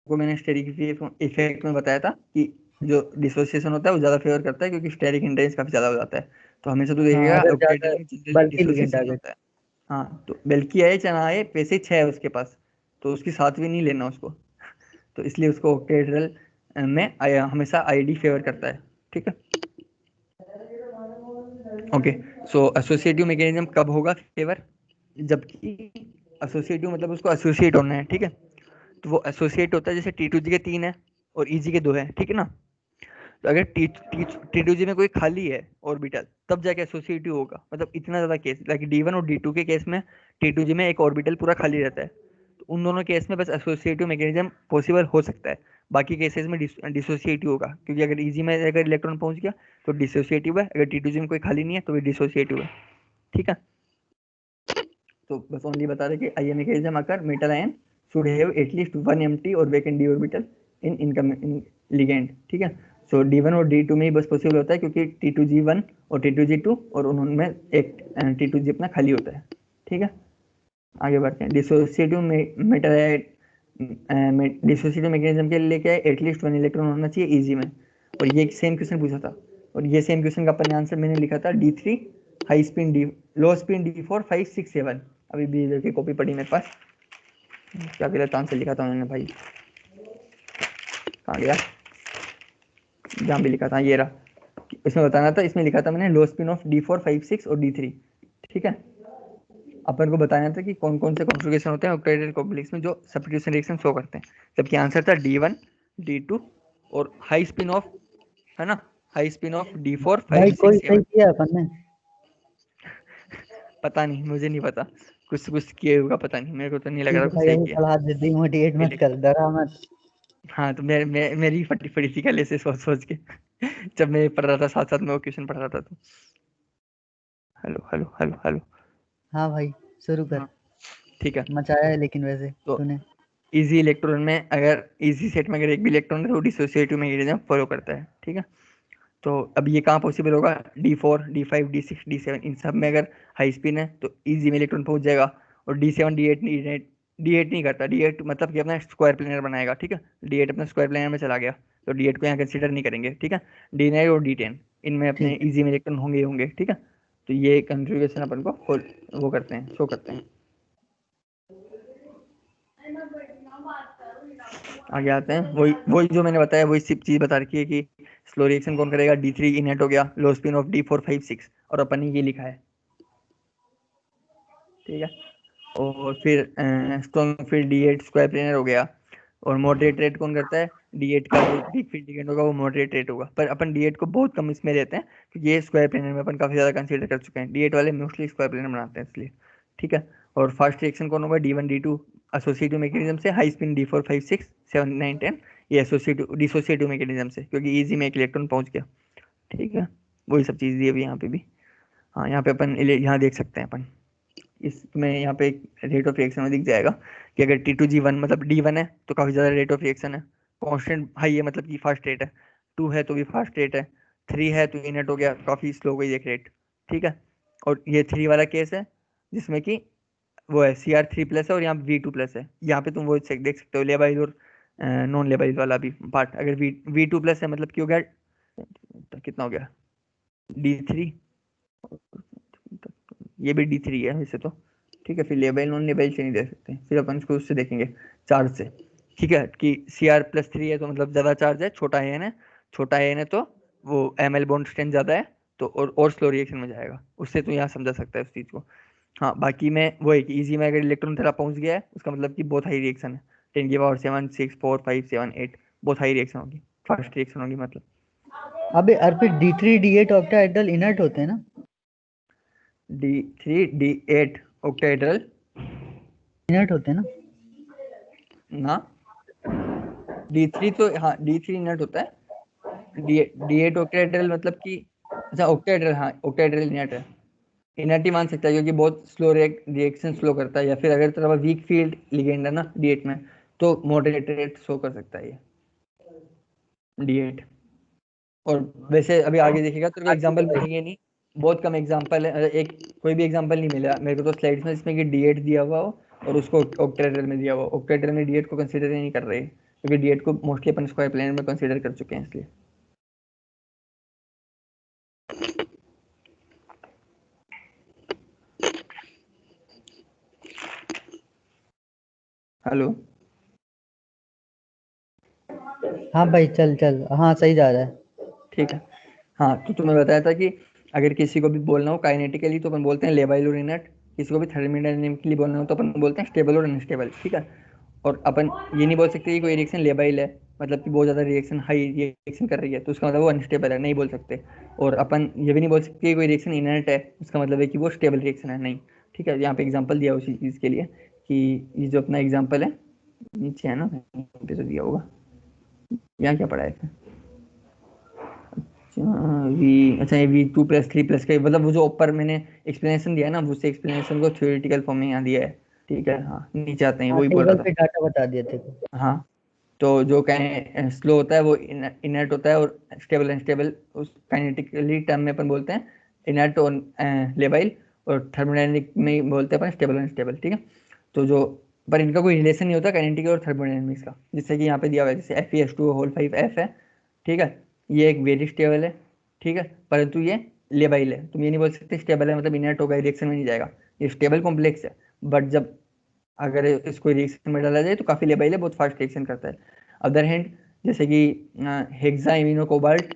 को मैंने steric effect में बताया था कि जो डिसोसिएशन होता है वो ज्यादा फेवर करता है क्योंकि स्टेरिक इंटेंस काफी ज्यादा हो जाता है। तो हमेशा तू हाँ, देखेगा अगर ज्यादा ऑक्टेड्रल में जनरली बल्कि लिगेंड आ डिसोसिएशन गए। होता है। हाँ, तो बल्कि आए चाहे ना आए, वैसे 6 है उसके पास, तो उसकी सातवीं नहीं लेना उसको। तो इसलिए उसको ऑक्टेड्रल में हमेशा आईडी फेवर करता है। ठीक है, ओके। सो एसोसिएटिव मैकेनिज्म कब होगा फेवर? जबकि एसोसिएटिव मतलब उसको एसोसिएट होना है। ठीक है, तो वो एसोसिएट होता है जैसे T2G के 3 है और EG के 2 है। ठीक है ना, तो अगर T2G में कोई खाली है ऑर्बिटल तब जाके एसोसिएटिव होगा। मतलब इतना ज्यादा केस, लाइक D1 और D2 के केस में T2G में एक ऑर्बिटल पूरा खाली रहता है, तो उन दोनों केस में बस एसोसिएटिव मैकेनिज्म पॉसिबल हो सकता है। बाकी केसेस में डिसोसिएटिव होगा, क्योंकि अगर EG में अगर इलेक्ट्रॉन पहुंच गया तो डिसोसिएटिव है, अगर T2G में कोई खाली नहीं है तो भी डिसोसिएटिव है। ठीक है, तो बस ओनली बता रहे कि I mechanism occur metal ion should have at least one empty or vacant d orbital in incoming ligand। ठीक है, सो D1 और D2 में ही बस पॉसिबल होता है क्योंकि T2G1 और T2G2 और उन्होंने एक T2G अपना खाली होता है। ठीक है, आगे बढ़ते हैं। डिसोसिएटिव मेटल डिसोसिएटिव मैकेनिज्म के लिए क्या है, एटलीस्ट 1 इलेक्ट्रॉन होना चाहिए EG में। और ये सेम क्वेश्चन पूछा था, और ये सेम क्वेश्चन का अपन आंसर मैंने लिखा था D3 हाई स्पिन D, लो स्पिन D4 5 6 7। अभी भी इधर की कॉपी पड़ी मेरे पास, क्या गलत आंसर लिखा था मैंने भाई, कहाँ गया, जहाँ भी लिखा था ये रहा। इसमें बताना था, इसमें लिखा था मैंने लो स्पिन ऑफ D4 5 6 और D3। ठीक है, अपन को बताना था कि कौन कौन से कॉन्फ़िगरेशन होते हैं ऑक्टेहेड्रल कॉम्प्लेक्स में जो सब्स्टिट्यूशन रिएक्शन शो करते हैं, जबकि आंसर था D1 D2 और हाई स्पिन ऑफ, है ना, हाई स्पिन ऑफ D4 भाई 5 6 कोई सही 7। किया अपन ने? पता नहीं, मुझे नहीं पता, कुछ कुछ किए होगा, पता नहीं, मेरे को तो नहीं लग ठीक रहा है कुछ भाई, सही अभी किया। सलाह दे दी, मोटिवेट मत कर, डरा मत। हाँ, तो मेरी फटी पड़ी थी कल ऐसे सोच सोच के जब मैं पढ़ रहा था, साथ साथ में वो क्वेश्चन पढ़ रहा था। तो हेलो हेलो हेलो हेलो। हाँ भाई, शुरू कर। हाँ, ठीक है, मचाया है लेकिन वैसे तो तूने। इजी इलेक्ट्रॉन में अगर इजी सेट में अगर एक भी इलेक्ट्रॉन है तो डिसोसिएटिव मैकेनिज्म फॉलो करता है। ठीक है, तो अब ये कहाँ पॉसिबल होगा, D4 D5 D6 D7 इन सब में अगर हाई स्पिन है तो इजी में इलेक्ट्रॉन पहुंच जाएगा। और D7 D8 नहीं करता। D8 मतलब कि अपना स्क्वायर प्लेनर बनाएगा। ठीक है, D8 अपना स्क्वायर प्लेनर में चला गया, तो D8 को यहाँ कंसिडर नहीं करेंगे। ठीक है, D9 और D10 इनमें अपने ठीक है। इजी में इलेक्ट्रॉन होंगे ही होंगे। ठीक है, तो ये कन्फिग्रेशन अपन को वो करते हैं, शो करते हैं। आगे आते हैं, वही वही जो मैंने बताया, वही सिर्फ चीज बता रखी है कि स्लो रिएक्शन कौन करेगा, D3 इनेट हो गया, लो स्पिन ऑफ D4 5 6, और अपन ने ये लिखा है। ठीक है, और फिर strong field D8 square planar हो गया। और मॉडरेट रेट कौन करता है, D8 का जो वीक फील्ड लिगेंड होगा वो मॉडरेट रेट होगा, पर अपन D8 को बहुत कम इसमें लेते हैं क्योंकि ये स्क्वायर प्लेनर में अपन काफी ज्यादा कंसीडर कर चुके हैं। D8 वाले मोस्टली स्क्वायर प्लेनर बनाते हैं इसलिए। ठीक है, और फास्ट रिएक्शन कौन होगा, D1 D2 एसोसिएटिव मैकेनिज्म से, हाई स्पिन D4 5 6 7 9 10 ये एसोसिएटिव डिसोसिएटिव मैकेनिज्म से, क्योंकि इजी में एक इलेक्ट्रॉन पहुंच गया। ठीक है, वही सब चीज दी है अभी यहाँ पे भी। हाँ, यहाँ पे अपन यहाँ देख सकते हैं अपन, इसमें यहाँ पे एक रेट ऑफ रिएक्शन में दिख जाएगा कि अगर T2G1 मतलब D1 है तो काफी ज्यादा रेट ऑफ रिएक्शन है, कांस्टेंट हाई है मतलब कि फास्ट रेट है। 2 है तो भी फास्ट रेट है। 3 है तो इनट हो गया, काफी स्लो हो गई एक रेट। ठीक है, और ये 3 वाला केस है जिसमें कि वो है Cr3+ है और यहाँ V2+ है। यहाँ पे तुम वो देख सकते हो लेबाइल और नॉन लेबाइल वाला भी पार्ट। अगर V2+ है मतलब कि हो गया, तो कितना हो गया, D3, ये भी D3 है वैसे तो। ठीक है, फिर लेबाइल नॉन लेबाइल से नहीं देख सकते, फिर अपन इसको उससे देखेंगे, चार्ज से। ठीक है, कि Cr+3 है तो मतलब ज्यादा चार्ज है, छोटा एन है, छोटा एन है तो वो Ml बॉन्ड स्ट्रेंथ ज्यादा है, तो और स्लो रिएक्शन में जाएगा। उससे तो यहाँ समझा सकता है उस चीज को। हाँ, बाकी में वो है कि इजी में अगर इलेक्ट्रॉन थोड़ा पहुंच गया है उसका मतलब कि बहुत हाई रिएक्शन है, 10⁻7 6 4 5 7 8, बहुत हाई रिएक्शन होगी, फास्ट रिएक्शन होगी मतलब। अबे अर्पित, D3 D8 ऑक्टाहेड्रल इनर्ट होते हैं ना? D3 D8 ऑक्टाहेड्रल इनर्ट होते हैं ना? ना, D3 तो हाँ D3 इनर्ट होता है। D8 ऑक्टाहेड्रल मतलब कि, अच्छा ऑक्टाहेड्रल, हाँ ऑक्टाहेड्रल इनर्ट है। इनर्ट ही मान सकता है क्योंकि बहुत स्लो रिएक्शन स्लो करता है, या फिर अगर तेरा वीक फील्ड लिगेंड है ना D8 में तो मॉडरेट रेट शो कर सकता है ये D8। और वैसे अभी आगे देखेगा तो आगे एग्जांपल बताइए। मिलेंगे नहीं, बहुत कम एग्जांपल है, एक कोई भी एग्जांपल नहीं मिला मेरे को तो स्लाइड्स में जिसमें कि D8 दिया हुआ हो और उसको ऑक्टेहेड्रल में दिया हुआ हो। ऑक्टेहेड्रल में D8 को कंसीडर ही नहीं कर रहे, क्योंकि D8 को मोस्टली अपन स्क्वायर प्लेनर में कंसीडर कर चुके हैं इसलिए। हेलो। हाँ भाई चल चल, हाँ सही जा रहा है। ठीक है। हाँ, तो तुम्हें बताया था कि अगर किसी को भी बोलना हो काइनेटिकली तो अपन बोलते हैं लेबाइल और इनर्ट, किसी को भी थर्मोडायनेमिकली बोलना हो तो अपन बोलते हैं स्टेबल और अनस्टेबल। ठीक है। और अपन ये नहीं बोल सकते कि कोई रिएक्शन लेबाइल है, मतलब कि बहुत ज़्यादा रिएक्शन हाई रिएक्शन कर रही है तो उसका मतलब वो अनस्टेबल है, नहीं बोल सकते। और अपन ये भी नहीं बोल सकते कि कोई रिएक्शन इनर्ट है उसका मतलब है कि वो स्टेबल रिएक्शन है, नहीं। ठीक है। यहाँ पे एग्जांपल दिया उसी चीज़ के लिए कि ये जो अपना एग्जांपल है नीचे है ना, यहाँ पे तो दिया होगा। यहाँ क्या पढ़ा है? अच्छा, ये V2+3+ का मतलब वो जो ऊपर मैंने एक्सप्लेनेशन दिया है ना, उससे एक्सप्लेनेशन को थ्योरेटिकल फॉर्म में यहाँ दिया है। ठीक है। हाँ, नीचे आते हैं, हाँ, वही बोल टेबल रहा पे डाटा बता दिए थे को। था। हाँ, तो जो स्लो होता है वो इनर्ट होता है, और स्टेबल अनस्टेबल उस काइनेटिकली टर्म में अपन बोलते हैं इनर्ट और लेबाइल, और थर्मोडायनेमिक में बोलते हैं अपन स्टेबल अनस्टेबल। ठीक है। तो जो पर इनका कोई रिलेशन नहीं होता काइनेटिक और थर्मोडायनेमिक्स का, जैसे कि यहाँ पे दिया हुआ है, जैसे Fe2O5F है। ठीक है। ये एक वेरी स्टेबल है। ठीक है। परंतु ये लेबाइल है, तुम ये नहीं बोल सकते स्टेबल है मतलब इनर्ट होगा, रिएक्शन में नहीं जाएगा। ये स्टेबल कॉम्प्लेक्स है, बट जब अगर इसको रिएक्शन में डाला जाए तो काफ़ी लेबाइल है, बहुत फास्ट रिएक्शन करता है। अदर हैंड जैसे कि hexa imino cobalt,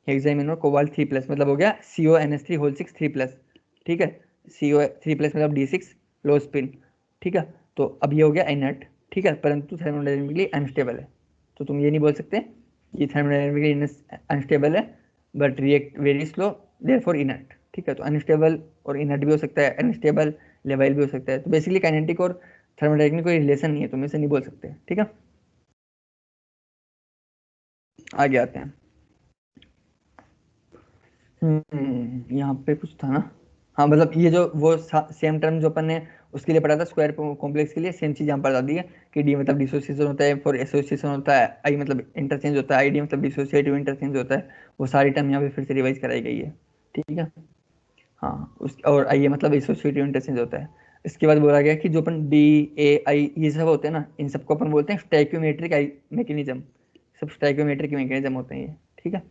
hexa imino cobalt 3+, मतलब हो गया CONH3 3+। ठीक है। CO3+ मतलब D6 लो स्पिन। ठीक है। तो अब ये हो गया इनर्ट। ठीक है। परंतु थर्मोडायनेमिकली अनस्टेबल है, तो तुम ये नहीं बोल सकते ये थर्मोडायनेमिकली अनस्टेबल है but react very slow therefore inert. ठीक है। तो अनस्टेबल और इनर्ट भी हो सकता है, अनस्टेबल लेबाइल भी हो सकता है। तो बेसिकली काइनेटिक और थर्मोडायनेमिक कोई रिलेशन नहीं है, तुम इसे नहीं बोल सकते। ठीक है। आगे आते हैं। यहाँ पे कुछ था ना। हाँ, मतलब ये जो वो सेम टर्म जो अपन ने उसके लिए पढ़ा था स्क्वायर कॉम्प्लेक्स के लिए, सेम चीज यहाँ पर बता दी है कि डी मतलब डिसोसिएशन होता है, फॉर एसोसिएशन होता है, आई मतलब इंटरचेंज होता है, आई डी मतलब डिसोसिएटिव इंटरचेंज होता है। वो सारी टर्म यहाँ पे फिर से रिवाइज कराई गई है। ठीक है। हाँ, उस और आई मतलब एसोसिएटिव इंटरचेंज होता है। इसके बाद बोला गया कि जो अपन डी ए आई ये सब होते हैं ना, इन सबको अपन बोलते हैं स्टैक्योमेट्रिक मैकेनिज्म। सब स्टैक्योमेट्रिक मैकेनिज्म होते हैं ये। ठीक है।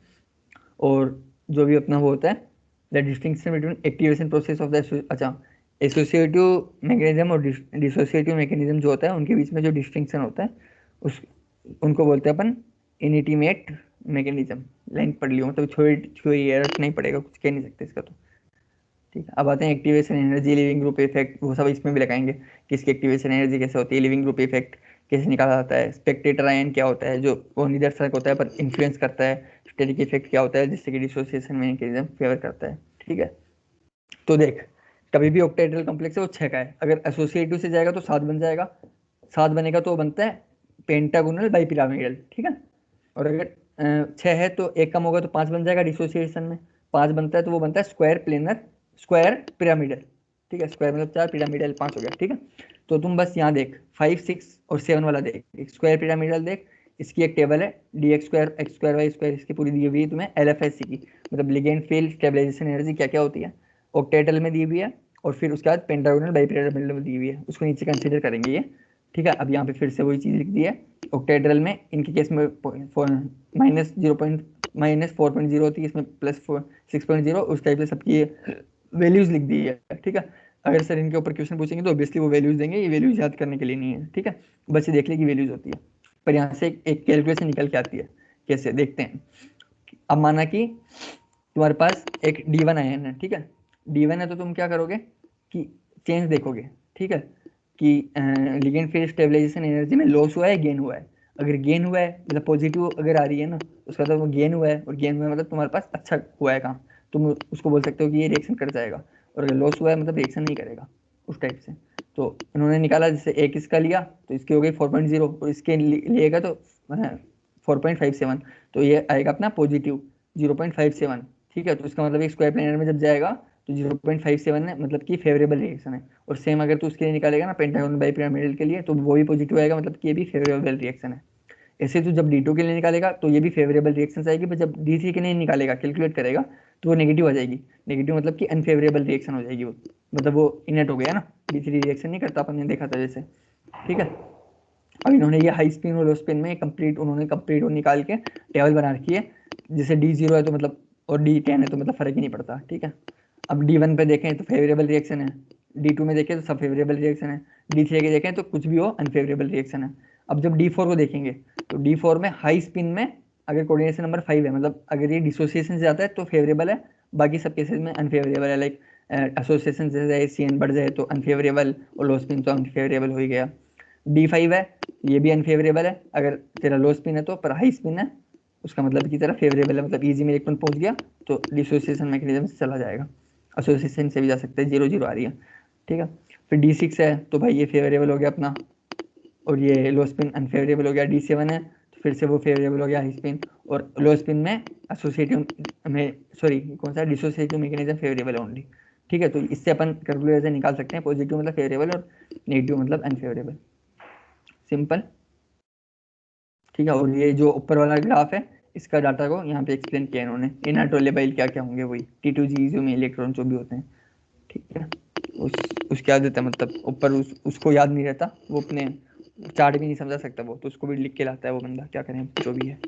और जो भी अपना वो होता है the distinction between activation process of the, अच्छा, एसोसिएटिव मैकेनिज्म और डिसोसिएटिव मैकेनिज्म जो होता है उनके बीच में जो डिस्टिंक्शन होता है उस उनको बोलते हैं अपन इनिटिमेट मैकेनिज्म। लाइन पढ़ लियो, मतलब थ्योरी रट नहीं पड़ेगा, कुछ कह नहीं सकते इसका तो। ठीक है। अब आते हैं activation energy, leaving group effect, वो सब इसमें भी लगाएंगे कि इसकी एक्टिवेशन एनर्जी कैसे होती है, लिविंग ग्रुप इफेक्ट कैसे निकाला जाता है, स्पेक्टेटर आयन क्या होता है जो वो निदर्शक होता है पर इन्फ्लुएंस करता है, स्टेरिक इफेक्ट क्या होता है जिससे कि डिसोसिएशन मैकेनिज्म फेवर करता है। ठीक है। तो देख, कभी भी ऑक्टाहेड्रल कॉम्प्लेक्स है वो 6 का है, अगर एसोसिएटिव से जाएगा तो 7 बन जाएगा, 7 बनेगा तो बनता है पेंटागोनल बाइपिरामिडल। ठीक है। और अगर 6 है तो एक कम होगा तो 5 बन जाएगा डिसोसिएशन में, 5 बनता है तो वो बनता है स्क्वायर प्लेनर स्क्वायर पिरामिडल। ठीक है। स्क्वायर मतलब 4, पिरामिडल 5 हो गया। ठीक है। तो तुम बस यहाँ देख 5, 6 और 7 वाला देख, एक स्क्वायर पिरामिडल देख, इसकी एक टेबल है DX2 X2 Y2 इसकी पूरी दी हुई है तुम्हें LFSC की, मतलब लिगेंड फील्ड स्टेबलाइजेशन एनर्जी क्या क्या होती है, ऑक्टेटल में दी हुई है, और फिर उसके बाद पेंटागोनल बाइपिरामिडल में दी हुई है, उसको नीचे कंसीडर करेंगे ये। ठीक है। अब यहाँ पे फिर से वही चीज़ लिख दी है, ऑक्टेड्रल में इनके केस में -4.0 होती है, इसमें +6.0, उस टाइप से सबकी वैल्यूज लिख दी है। ठीक है। अगर सर इनके ऊपर क्वेश्चन पूछेंगे तो ऑब्वियसली वो वैल्यूज देंगे, ये वैल्यूज याद करने के लिए नहीं है। ठीक है। बस ये देख ले कि वैल्यूज होती है, पर यहाँ से एक कैलकुलेशन निकल के आती है, कैसे देखते हैं। अब माना कि तुम्हारे पास एक D1 आयन है। ठीक है। D1 है तो तुम क्या करोगे कि चेंज देखोगे। ठीक है। कि लिगेंड फिर स्टेबलाइजेशन एनर्जी में लॉस हुआ है गेन हुआ है, अगर गेन हुआ है मतलब पॉजिटिव अगर आ रही है ना उसका मतलब वो गेन हुआ है, और गेन हुआ है मतलब तुम्हारे पास अच्छा हुआ है काम, तुम उसको बोल सकते हो कि ये रिएक्शन कर जाएगा। और अगर लॉस हुआ है मतलब रिएक्शन नहीं करेगा, उस टाइप से। तो इन्होंने निकाला, जैसे एक इसका लिया तो इसकी हो गई 4.0, और इसके लिएगा तो 4.57, तो ये आएगा अपना पॉजिटिव 0.57। ठीक है। तो इसका मतलब एक स्क्वायर प्लेनर में जब जाएगा तो 0.57 है, मतलब कि फेवरेबल रिएक्शन है। और सेम अगर तू उसके लिए निकालेगा ना पेंटागोनल बाइपिरामिडल के लिए, तो वो भी पॉजिटिव आएगा, मतलब कि ये भी फेवरेबल रिएक्शन है। ऐसे तू जब D2 के लिए निकालेगा तो ये भी फेवरेबल रिएक्शन आएगी, पर जब D3 के लिए निकालेगा कैलकुलेट करेगा तो वो नेगेटिव आ जाएगी। नेगेटिव मतलब कि अनफेवरेबल रिएक्शन हो जाएगी वो, मतलब वो इनेट हो गया ना, D3 रिएक्शन नहीं करता, अपन ने देखा था जैसे। ठीक है। अब इन्होंने ये हाई स्पिन और लो स्पिन में उन्होंने कंप्लीट वो निकाल के टेबल बना रखी है, जैसे D0 है तो मतलब और D10 है तो मतलब फर्क ही नहीं पड़ता, ठीक है। अब D1 पे देखें तो फेवरेबल रिएक्शन है, D2 में देखें तो सब फेवरेबल रिएक्शन है, D3 के देखें तो कुछ भी हो अनफेवरेबल रिएक्शन है। अब जब D4 को देखेंगे तो D4 में हाई स्पिन में अगर कोऑर्डिनेशन नंबर 5 है, मतलब अगर ये डिसोसिएशन से जाता है तो फेवरेबल है, बाकी सब केसेस में अनफेवरेबल है। लाइक एसोसिएशन से CN बढ़ जाए तो अनफेवरेबल, और लो स्पिन तो अनफेवरेबल हो ही गया। D5 है, ये भी अनफेवरेबल है, अगर तेरा लो स्पिन है तो, पर हाई स्पिन है उसका मतलब की तरह फेवरेबल है, मतलब इजी में इलेक्ट्रॉन पहुंच गया तो डिसोसिएशन मैकेनिज्म से चला जाएगा, एसोसिएशन से भी जा सकते हैं, 0 0 आ रही है, ठीक है। फिर D6 है तो भाई ये फेवरेबल हो गया अपना, और ये लो स्पिन अनफेवरेबल हो गया। D7 है तो फिर से वो फेवरेबल हो गया हाई स्पिन, और लो स्पिन में एसोसिएटिव में सॉरी कौन सा डिसोसिएटिव मैकेनिज्म फेवरेबल है ओनली, ठीक है। तो इससे अपन कैलकुलेटर से निकाल सकते हैं पॉजिटिव मतलब फेवरेबल और नेगेटिव मतलब अनफेवरेबल, सिंपल, ठीक है। और ये जो ऊपर वाला ग्राफ है इसका डाटा को यहाँ पे एक्सप्लेन किया इन्होंने, इनर्टोलेबाइल क्या क्या होंगे, वही T2G जो में इलेक्ट्रॉन जो भी होते हैं, ठीक है। उसकी आदत है, मतलब ऊपर उसको याद नहीं रहता, वो अपने चार्ट भी नहीं समझा सकता वो, तो उसको भी लिख के लाता है वो बंदा, क्या करें जो भी है,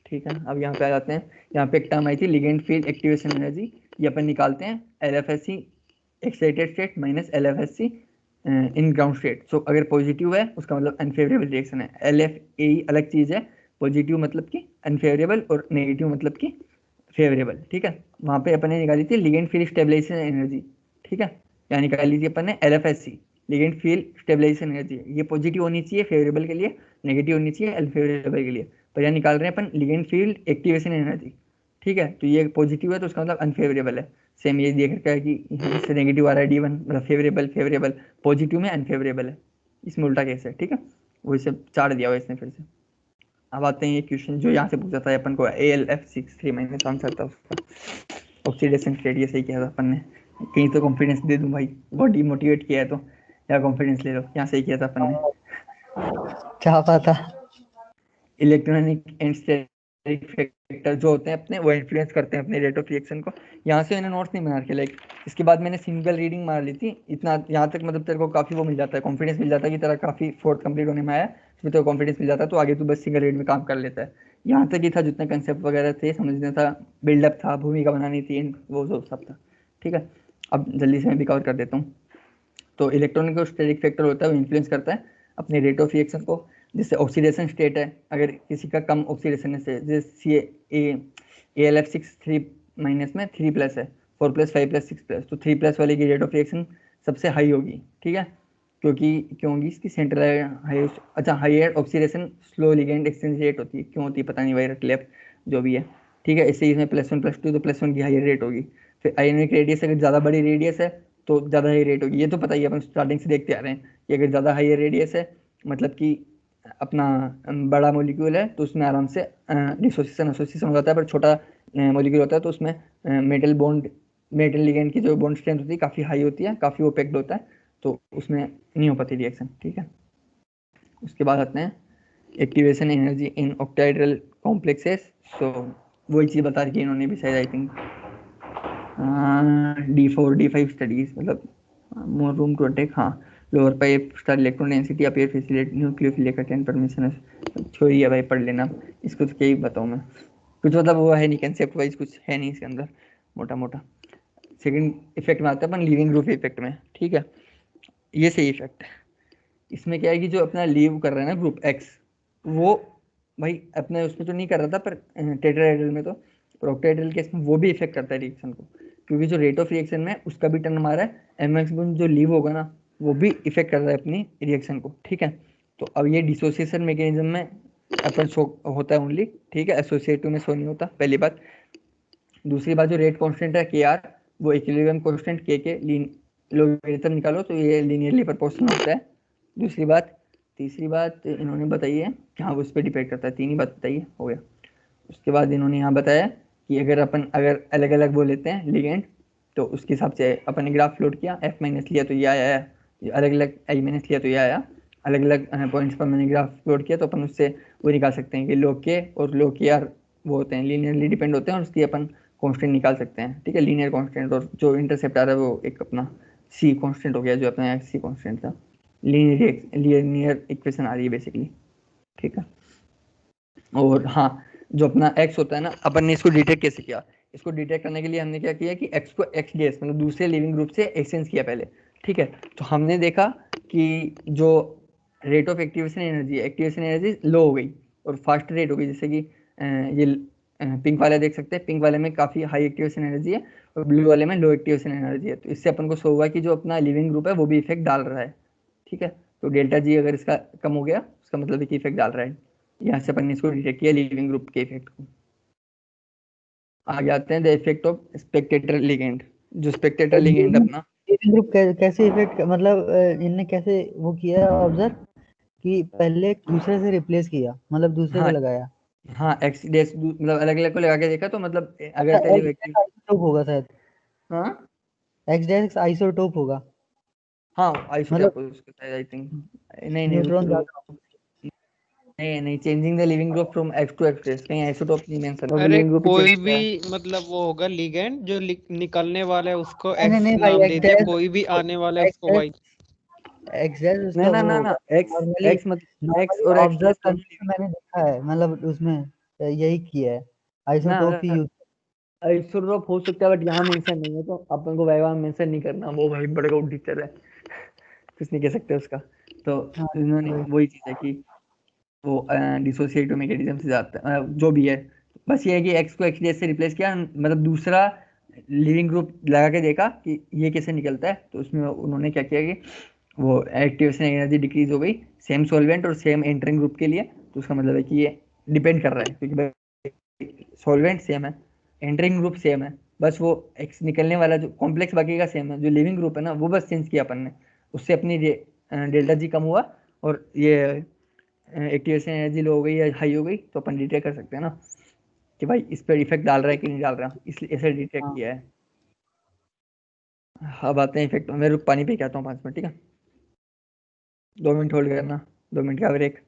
ठीक है। अब यहाँ पे आ जाते हैं, यहाँ पे एक टर्म आई थी लिगेंड फील्ड एक्टिवेशन एनर्जी, ये अपन निकालते हैं LFSC excited state minus LFSC in ground state. So अगर पॉजिटिव है उसका मतलब अनफेवरेबल रिएक्शन है, LFAE अलग चीज़ है, पॉजिटिव मतलब कि अनफेवरेबल और नेगेटिव मतलब कि फेवरेबल, ठीक है। वहाँ पे अपन ने निकाली थी लिगेंड फील्ड स्टेबलाइजेशन एनर्जी, ठीक है, यहाँ निकाली थी अपन ने LFSC ligand field stabilization energy, ये पॉजिटिव होनी चाहिए फेवरेबल के लिए, नेगेटिव होनी चाहिए अनफेवरेबल के लिए, पर यहाँ निकाल रहे हैं अपन लिगेंड फील्ड एक्टिवेशन एनर्जी, ठीक है। तो ये पॉजिटिव है तो उसका मतलब अनफेवरेबल है, सेम ये देख रखा है कि इससे नेगेटिव आ रहा है D1 मतलब फेवरेबल फेवरेबल, पॉजिटिव में अनफेवरेबल है, इसमें उल्टा केस है, ठीक है। वो इसे चार्ट दिया हुआ इसने फिर से। अब आते हैं ये क्वेश्चन जो यहाँ से पूछा था अपन को, ALF63 आंसर था उसका, ऑक्सीडेशन स्टेट, ये सही किया था अपन ने, कहीं तो कॉन्फिडेंस दे दूं भाई, बहुत डिमोटिवेट किया है तो या कॉन्फिडेंस ले लो, यहाँ सही किया था अपन ने। क्या पता। इलेक्ट्रॉनिक एंड स्टेरिक फैक्टर जो होते हैं अपने, वो इन्फ्लुएंस करते हैं अपने रेट ऑफ रिएक्शन को। यहाँ से मैंने नोट्स नहीं बना रखे, लाइक इसके बाद मैंने सिंगल रीडिंग मार ली थी, इतना यहाँ तक मतलब तेरे को काफ़ी वो मिल जाता है, कॉन्फिडेंस मिल जाता है कि तेरा काफ़ी फोर्थ कंप्लीट होने में आया, इसमें तेरे को कॉन्फिडेंस मिल जाता है, तो आगे तू बस सिंगल रीड में काम कर लेता है। यहाँ तक ही था, जितने कंसेप्ट वगैरह थे समझना था, बिल्डअप था, भूमिका बनानी थी, वो सब था, ठीक है। अब जल्दी से मैं भी कवर कर देता हूँ। तो इलेक्ट्रॉनिक और स्टेरिक फैक्टर होता है वो इन्फ्लुएंस करता है अपने रेट ऑफ रिएक्शन को, जिससे ऑक्सीडेशन स्टेट है, अगर किसी का कम ऑक्सीडेशन है, जैसे ALF63 माइनस में 3+ है, 4+, 5+, 6+, तो 3+ वाले की रेट ऑफ रिएक्शन सबसे हाई होगी, ठीक है। क्यों होगी इसकी सेंट्रल हाई, अच्छा higher oxidation slow ligand exchange rate होती है, क्यों होती है पता नहीं भाई, रट लेफ्ट जो भी है, ठीक है। इससे इसमें +1 +2 तो +1 की हाईयर रेट होगी। फिर आयोनिक रेडियस अगर ज़्यादा बड़ी रेडियस है तो ज़्यादा हाई रेट होगी, ये तो पता ही है, अपन स्टार्टिंग से देखते आ रहे हैं कि अगर ज़्यादा हाई रेडियस है मतलब कि अपना बड़ा मॉलिक्यूल है तो उसमें आराम से डिसोसिएशन एसोसिएशन हो जाता है, पर छोटा मॉलिक्यूल होता है तो उसमें मेटल लिगेंड की जो बॉन्ड स्ट्रेंथ होती है काफ़ी हाई होती है, काफ़ी ओपेक्ड होता है, तो उसमें नहीं हो पाती रिएक्शन, ठीक है। उसके बाद आते हैं activation energy in octahedral complexes, so वही चीज़ बता रही है इन्होंने भी शायद, I think D4 D5 studies, मतलब मोर रूम टू अटैक, हाँ, lower pipe star electron density appear facility nucleophilic का 10% थ्योरी है भाई, पढ़ लेना इसको, तो क्या ही बताऊँ मैं, कुछ मतलब वो है नहीं, कंसेप्ट वाइज कुछ है नहीं इसके अंदर, मोटा मोटा। सेकंड इफेक्ट में आता है अपन लीविंग ग्रुप इफेक्ट में, ठीक है। ये सही इफेक्ट है, इसमें क्या है कि जो अपना लीव कर रहा है ना ग्रुप X, वो भाई अपने उसमें तो नहीं कर रहा था, पर टेट्राहेड्रल में तो, पर ऑक्टाहेड्रल केस में वो भी इफेक्ट करता है रिएक्शन को, क्योंकि जो रेट ऑफ रिएक्शन में उसका भी टर्न मारा है, MX जो लीव होगा ना वो भी इफेक्ट कर रहा है अपनी रिएक्शन को, ठीक है। तो अब ये डिसोसिएशन मैकेनिज्म में अपन शो होता है ओनली, ठीक है, एसोसिएटिव में शो नहीं होता, पहली बात। दूसरी बात, जो रेट कांस्टेंट है KR, वो इक्विलिब्रियम कांस्टेंट के लोगरिथम निकालो तो ये लीनियरली प्रोपोर्शनल होता है, दूसरी बात। तीसरी बात इन्होंने बताई है कि हाँ वो उस पर डिपेंड करता है, तीन ही बात बताइए, हो गया। उसके बाद इन्होंने यहाँ बताया कि अगर अलग अलग वो लेते हैं लिगेंड, तो उसके हिसाब से अपन ने ग्राफ फ्लोट किया, F- लिया तो ये आया, अलग अलग I- लिया तो ये आया, अलग अलग पॉइंट्स पर मैंने ग्राफ फ्लोट किया, तो अपन उससे वो निकाल सकते हैं कि log K और log KR वो होते हैं लीनियरली डिपेंड होते हैं, और उसकी अपन कांस्टेंट निकाल सकते हैं, ठीक है, लीनियर कांस्टेंट, और जो इंटरसेप्ट आ रहा है वो एक अपना C कांस्टेंट हो गया, जो अपना C कांस्टेंट था। लीनियर इक्वेशन आ रही है बेसिकली, ठीक है। और हाँ, जो अपना x होता है ना, अपन ने इसको डिटेक्ट कैसे किया? इसको डिटेक्ट करने के लिए हमने क्या किया कि x को XDS मतलब दूसरे लिविंग ग्रुप से एक्सचेंज किया पहले, ठीक है। तो हमने देखा कि जो rate of activation energy low हो गई और फास्ट रेट हो गई, जैसे कि ये पिंक वाला देख सकते हैं, पिंक वाले में काफी हाई एक्टिवेशन एनर्जी है और ब्लू वाले में लो एक्टिवेशन एनर्जी है। तो इससे अपन को शो हुआ कि जो अपना लिविंग ग्रुप है वो भी इफेक्ट डाल रहा है, ठीक है। तो डेल्टा जी अगर इसका कम हो गया, उसका मतलब है कि इफेक्ट डाल रहा है। यहाँ से अपन ने इसको डिटेक्ट किया लिविंग ग्रुप के इफेक्ट को। आगे आते हैं the effect of Spectator ligand. जो स्पेक्टेटर लिगेंड अपना लिविंग ग्रुप कैसे इफेक्ट, मतलब इनने कैसे वो किया ऑब्जर्व कि पहले एक दूसरे से रिप्लेस किया, मतलब दूसरे को हाँ लगाया। हाँ, एक्स डेस मतलब अलग अलग को लगा के देखा, तो मतलब अच्छा, अगर तेरे को एक्स आइसोटोप होगा शायद, हाँ एक्स डैश आइसोटोप होगा, हाँ आइसोटोप मतलब उसको आई थिंक। नहीं नहीं न्यूट्रॉन वो ज्यादा। नहीं नहीं, changing the leaving group from X to X डेस, कहीं आइसोटोप नहीं मेंशन, और अरे लिविंग ग्रुप ही चेंज कोई भी किया है। मतलब वो होगा लिगेंड जो निकलने वाला है उसको नहीं एक्स नहीं भाई, नाम दे एक्स दिया, डैश कोई भी आने वाला है एक्स उसको डैश वाई। एक्स डैश ना उसका ना वो ना ना, होगा। एक्स नॉर्मली एक्स मतलब एक्स नॉर्मली और एक्स ऑब्जर्व डेस दोनों करने में मैंने देखा है, मतलब उसमें यही किया है, ना आइसोटोप ही यूज। आइसोटोप हो सकता है बट यहाँ मेंशन नहीं है, तो अपन को वाइवा में मेंशन नहीं करना, वो भाई बड़े का टीचर है, कुछ नहीं कह सकते उसका। तो हाँ इन्होंने वही। वही चीज़ है कि वो डिसोसिएटिव मैकेनिज्म से जाता है, जो भी है। बस ये है कि एक्स को एक्स से रिप्लेस किया, मतलब दूसरा लिविंग ग्रुप लगा के देखा कि ये कैसे निकलता है। तो उसमें उन्होंने क्या किया कि वो एक्टिवेशन एनर्जी डिक्रीज हो गई सेम सॉल्वेंट और सेम एंटरिंग ग्रुप के लिए। तो उसका मतलब है कि ये डिपेंड कर रहा है, क्योंकि सॉल्वेंट सेम है, एंटरिंग ग्रुप सेम है, बस वो एक्स निकलने वाला जो कॉम्प्लेक्स बाकी का सेम है, जो लिविंग ग्रुप है ना वो बस चेंज किया अपन ने, उससे अपनी डेल्टा जी कम हुआ और ये एक्टिवेशन एनर्जी लो हो गई या हाई हो गई। तो अपन डिटेक्ट कर सकते हैं ना कि भाई इस पर इफेक्ट डाल रहा है कि नहीं डाल रहा, इसलिए ऐसे डिटेक्ट हाँ किया है। अब आते हैं इफेक्ट, मैं रुक पानी पी के आता हूँ 5 मिनट, ठीक है। 2 मिनट होल्ड करना, 2 मिनट का ब्रेक।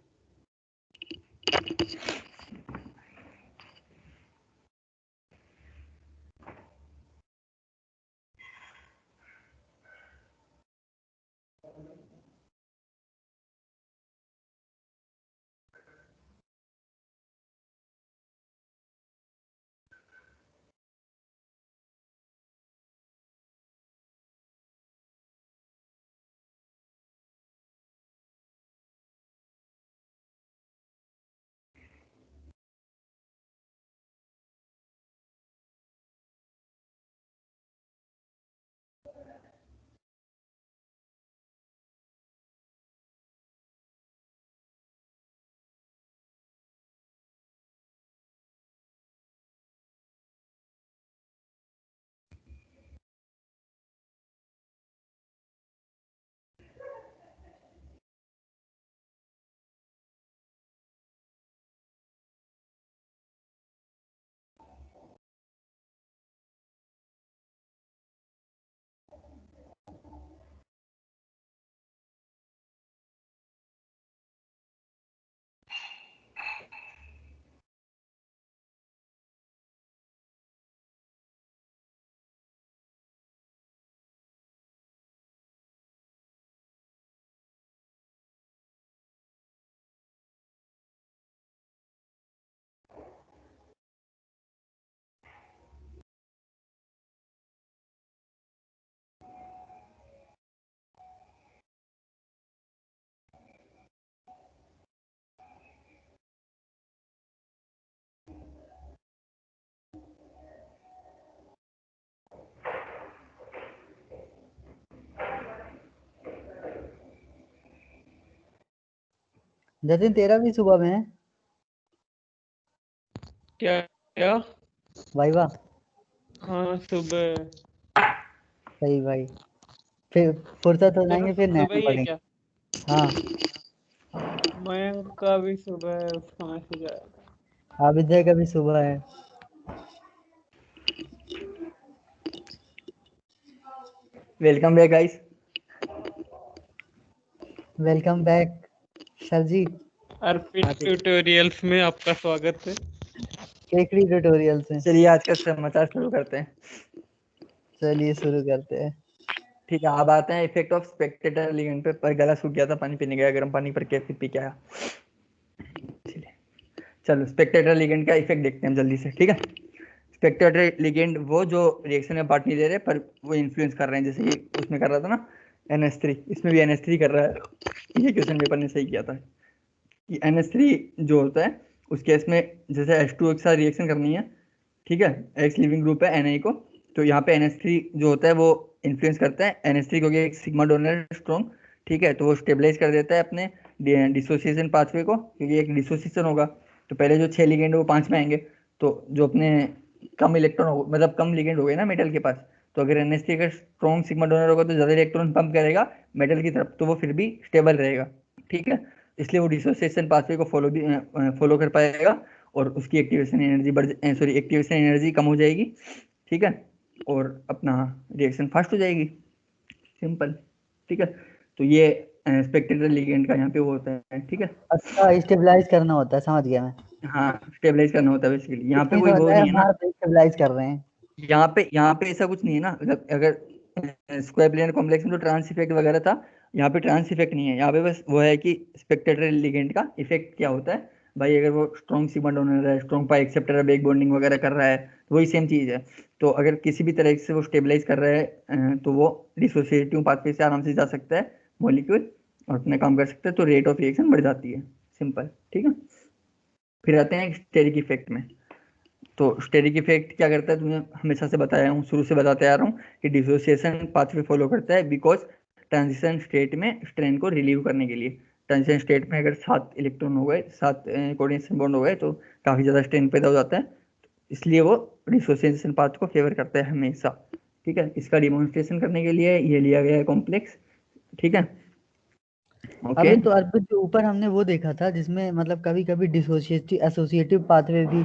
जतिन तेरा भी सुबह में है क्या क्या? वाइवा? हाँ सुबह। सही भाई, फिर फुर्सत हो तेरा जाएंगे फिर सुबह नया ही है पढ़ेंगे। क्या? हाँ, मयंक का भी सुबह है, उसका मैसेज आया। आबिदय का भी सुबह है। Welcome back guys. Welcome back sir ji. Arpit tutorials में आपका स्वागत है। केकड़ी ट्यूटोरियल से चलिए आज का समाचार शुरू करते हैं। चलिए शुरू करते हैं। ठीक है, अब आते हैं इफेक्ट ऑफ स्पेक्टेटर लिगेंड पे। पर गला सूख गया था, पानी पीने गया गर्म पानी पर, कैसे पी के आया। चलो स्पेक्टेटर लिगेंड का इफेक्ट देखते हैं जल्दी से, ठीक है। स्पेक्टेटर लिगेंड वो जो रिएक्शन में पार्ट नहीं दे रहे पर वो इन्फ्लुएंस कर रहे हैं, जैसे कि उसमें कर रहा था ना NH3, इसमें भी NH3 कर रहा है। ये क्वेश्चन पेपर ने सही किया था कि NH3 जो होता है उस केस में जैसे H2O के साथ रिएक्शन करनी है, ठीक है, एक्स लिविंग ग्रुप है Na को, तो यहाँ पे NH3 जो होता है वो इन्फ्लुएंस करता है NH3 क्योंकि एक सिग्मा डोनर स्ट्रॉन्ग, ठीक है, तो वो स्टेबलाइज कर देता है अपने डिसोसिएशन पाथवे को, क्योंकि एक डिसोसिएशन होगा तो पहले जो 6 लिगेंड वो 5 में आएंगे, तो जो अपने कम इलेक्ट्रॉन हो, मतलब कम लिगेंड हो गए ना मेटल के पास, तो अगर NH3 का स्ट्रॉन्ग सिग्मा डोनर होगा तो ज़्यादा इलेक्ट्रॉन पंप करेगा मेटल की तरफ, तो वो फिर भी स्टेबल रहेगा, ठीक है, इसलिए वो डिसोसिएशन पाथवे को फॉलो कर पाएगा और उसकी एक्टिवेशन एनर्जी एक्टिवेशन एनर्जी कम हो जाएगी, ठीक है, और अपना रिएक्शन फास्ट हो जाएगी, सिंपल, ठीक है। तो ये स्पेक्टेटर लिगेंड का यहाँ पे वो होता है, ठीक है। अच्छा, स्टेबलाइज करना होता है, समझ गया मैं। हाँ, स्टेबलाइज करना होता है बेसिकली, यहाँ पे इसमें कोई तो वो होता है नहीं है ना, हमारा स्टेबलाइज कर रहे हैं। यहाँ पे ऐसा कुछ नहीं है ना, मतलब अगर स्क्वायर प्लेनर कॉम्प्लेक्स में तो ट्रांस इफेक्ट वगैरह था, यहाँ पे ट्रांस इफेक्ट नहीं है, यहाँ पे बस वो है कि स्पेक्टेटर लिगेंड का इफेक्ट क्या होता है भाई, अगर वो स्ट्रॉन्ग सिग्मा डोनर है, स्ट्रॉन्ग पाई एक्सेप्टर है, बैक बॉन्डिंग वगैरह कर रहा है, तो वही सेम चीज़ है। तो अगर किसी भी तरह से वो स्टेबलाइज कर रहा है तो वो डिसोसिएटिव पाथवे से आराम से जा सकता है मॉलिक्यूल और अपना काम कर सकता है, तो रेट ऑफ रिएक्शन बढ़ जाती है, सिंपल, ठीक है। फिर आते हैं स्टेरिक इफेक्ट में। तो स्टेरिक इफेक्ट क्या करता है, तुम्हें हमेशा से बताया हूँ, शुरू से बताते आ रहा हूँ कि डिसोसिएशन पाथवे फॉलो करता है, बिकॉज ट्रांजिशन स्टेट में स्ट्रेन को रिलीव करने के लिए, ट्रांजिशन स्टेट में अगर 7 इलेक्ट्रॉन हो गए, 7 कोऑर्डिनेशन बॉन्ड हो गए तो काफ़ी ज़्यादा स्ट्रेन पैदा हो जाता है, इसलिए वो डिसोसिएशन पाथ को फेवर करता है हमेशा, ठीक है। इसका डिमॉन्स्ट्रेशन करने के लिए ये लिया गया है कॉम्प्लेक्स, ठीक है, ओके। अभी तो अर्पित जो ऊपर हमने वो देखा था जिसमें मतलब कभी कभी डिसोसिएटिव एसोसिएटिव पाथवे भी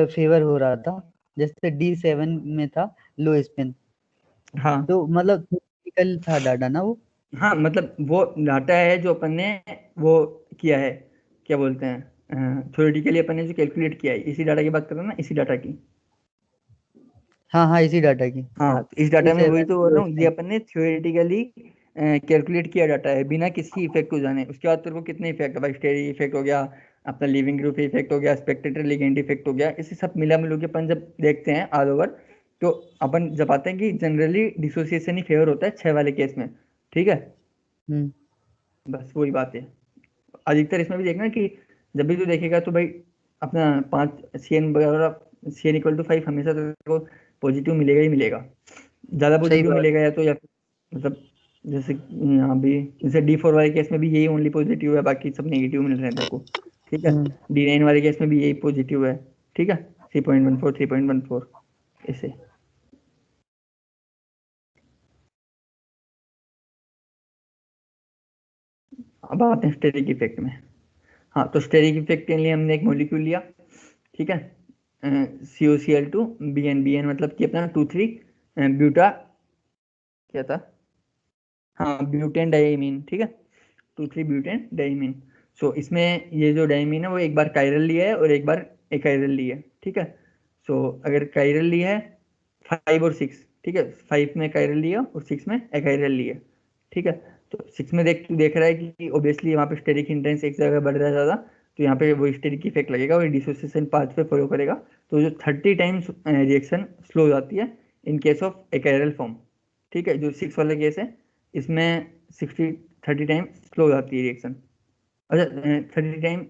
फेवर हो रहा था, जैसे D7 में था लो स्पिन, हाँ तो मतलब थियोरेटिकल था डाटा ना वो। हाँ, मतलब वो डाटा है जो अपन ने वो किया है, क्या बोलते हैं, थ्योरेटिकली अपन ने जो कैलकुलेट किया है, इसी डाटा की बात कर रहे हैं ना, इसी डाटा की। हाँ हाँ, इसी डाटा की। हाँ, तो इस डाटा में वही D7 तो बोल रहा लो हूँ, ये स्पिन। अपन ने थ्योरेटिकली कैलकुलेट किया डाटा है बिना किसी इफेक्ट को जाने। उसके बाद तेरे को कितने इफेक्ट है भाई, स्टेरिक इफेक्ट हो गया, अपना लिविंग ग्रुप इफेक्ट हो गया, स्पेक्टेटर लिगेंड इफेक्ट हो गया, इसे सब मिला मिलू के अपन जब देखते हैं ऑल ओवर, तो अपन जब पाते हैं कि जनरली डिसोसिएशन ही फेवर होता है 6 वाले केस में, ठीक है, बस वही बात है। अधिकतर इसमें भी देखना कि जब भी तू देखेगा तो भाई अपना 5 CN वगैरह, CN इक्वल टू 5 हमेशा तेरे को पॉजिटिव मिलेगा ही मिलेगा, ज़्यादा सही पॉजिटिव बात। मिलेगा या तो, या मतलब जैसे यहाँ भी जैसे D4 वाले केस में भी यही ओनली पॉजिटिव है, बाकी सब नेगेटिव मिल रहे हैं तेरे को, ठीक है। D9 वाले केस में भी यही पॉजिटिव है, ठीक है, 3.14 3.14 ऐसे। अब आते हैं स्टेरिक इफेक्ट में। हाँ, तो स्टेरिक इफेक्ट के लिए हमने एक मॉलिक्यूल लिया, ठीक है, COCl2 BN मतलब कि अपना 2,3 ब्यूटा, क्या था, हाँ ब्यूटेन डाइमीन, ठीक है, 2,3 ब्यूटेन डाइमीन। सो इसमें ये जो डाइमीन है वो एक बार कायरल लिया है और एक बार एकाइरल लिया है, ठीक है। सो अगर कायरल लिया है 5 और 6, ठीक है, 5 में कायरल लिया और 6 में एकाइरल लिया, ठीक है। तो 6 में देख रहा है कि ऑब्वियसली वहाँ पे स्टेरिक इंटेंस एक जगह बढ़ रहा है ज़्यादा, तो यहाँ पे वो स्टेरिक इफेक्ट लगेगा और डिसोसिएशन पाथ पे फॉलो करेगा, तो जो 30 टाइम्स रिएक्शन स्लो हो जाती है इन केस ऑफ एकाइरल फॉर्म, ठीक है। जो 6 वाला केस है इसमें 30 टाइम स्लो हो जाती है रिएक्शन। अच्छा 30 टाइम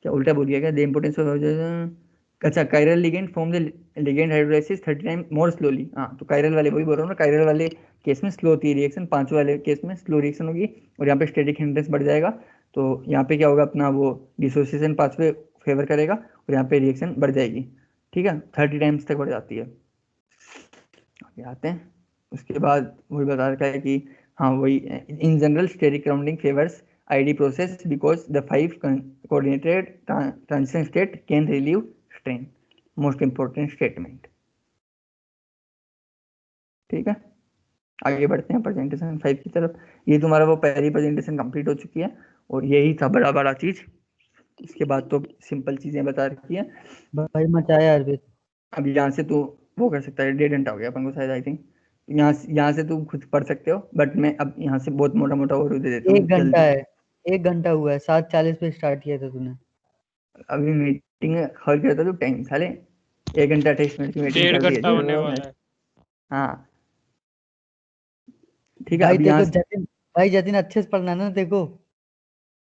क्या उल्टा बोल गया क्या, द इम्पोर्टेंस ऑफ, अच्छा chiral ligand form the ligand hydrolysis 30 time more slowly, हाँ तो कायरल वाले वही बोल रहा हूँ ना, कायरल वाले केस में स्लो होती है रिएक्शन, 5 वाले केस में स्लो रिएक्शन होगी और यहाँ पे स्टेटिक हिंड्रेंस बढ़ जाएगा, तो यहाँ पे क्या होगा अपना वो डिसोसिएशन पाथवे फेवर करेगा और यहाँ पे रिएक्शन बढ़ जाएगी, ठीक है, 30 टाइम्स तक बढ़ जाती है। आगे आते हैं, उसके बाद वही बता रखा है कि हाँ वही in general steric rounding favours ID process because the 5 coordinated transition state can relieve strain, most important statement, ठीक है। आगे बढ़ते हैं प्रेजेंटेशन 5 की तरफ। ये तुम्हारा वो पहली प्रेजेंटेशन कंप्लीट हो चुकी है और यही था बड़ा बड़ा चीज, इसके बाद तो सिंपल चीजें बता रखी है। भाई मचाया अर्पित। अब यहाँ से तो वो कर सकता है, 1.5 घंटा हो गया अपन को शायद, आई थिंक यहाँ से तुम खुद पढ़ सकते हो, बट मैं अब यहाँ से बहुत मोटा मोटा ओवरव्यू दे देता हूँ 1 घंटा जल्दी। है, 1 घंटा हुआ है, 7:40 पे स्टार्ट किया था तूने। अभी मीटिंग खबर किया था, तो टाइम साले 1 घंटा 28 मिनट की मीटिंग 1.5 चल रही है घंटा जी। होने वाला है। हाँ ठीक है, भाई अब यहाँ देखो जतिन, भाई जतिन अच्छे से पढ़ना ना देखो।